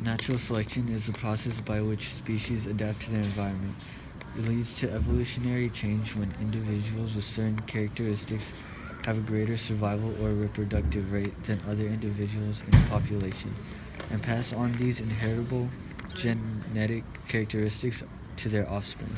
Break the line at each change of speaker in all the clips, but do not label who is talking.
Natural selection is the process by which species adapt to their environment. It leads to evolutionary change when individuals with certain characteristics have a greater survival or reproductive rate than other individuals in a population, and pass on these inheritable genetic characteristics to their offspring.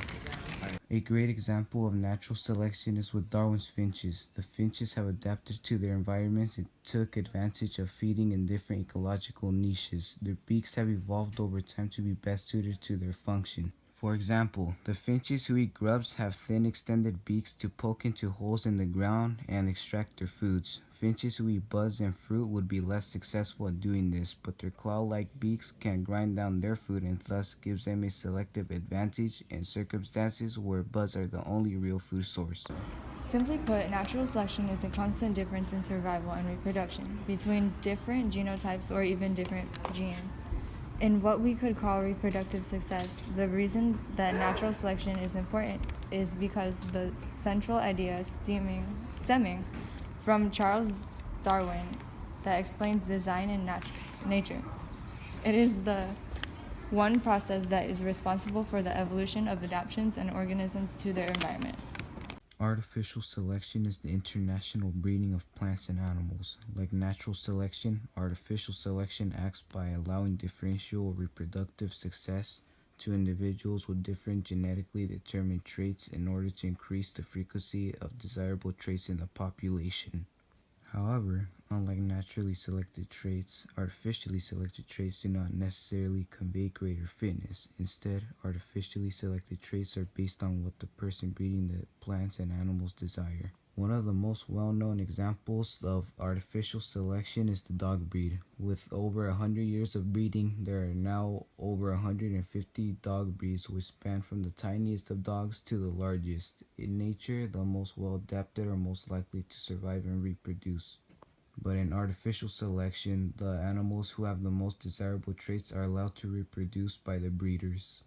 A great example of natural selection is with Darwin's finches. The finches have adapted to their environments and took advantage of feeding in different ecological niches. Their beaks have evolved over time to be best suited to their function. For example, the finches who eat grubs have thin extended beaks to poke into holes in the ground and extract their foods. Finches who eat buds and fruit would be less successful at doing this, but their claw-like beaks can grind down their food and thus gives them a selective advantage in circumstances where buds are the only real food source.
Simply put, natural selection is the constant difference in survival and reproduction between different genotypes or even different genes. In what we could call reproductive success, the reason that natural selection is important is because the central idea stemming from Charles Darwin that explains design in nature. It is the one process that is responsible for the evolution of adaptations and organisms to their environment.
Artificial selection is the international breeding of plants and animals. Like natural selection, artificial selection acts by allowing differential reproductive success to individuals with different genetically determined traits in order to increase the frequency of desirable traits in the population. However, unlike naturally selected traits, artificially selected traits do not necessarily convey greater fitness. Instead, artificially selected traits are based on what the person breeding the plants and animals desire. One of the most well-known examples of artificial selection is the dog breed. With over 100 years of breeding, there are now over 150 dog breeds which span from the tiniest of dogs to the largest. In nature, the most well-adapted are most likely to survive and reproduce. But in artificial selection, the animals who have the most desirable traits are allowed to reproduce by the breeders.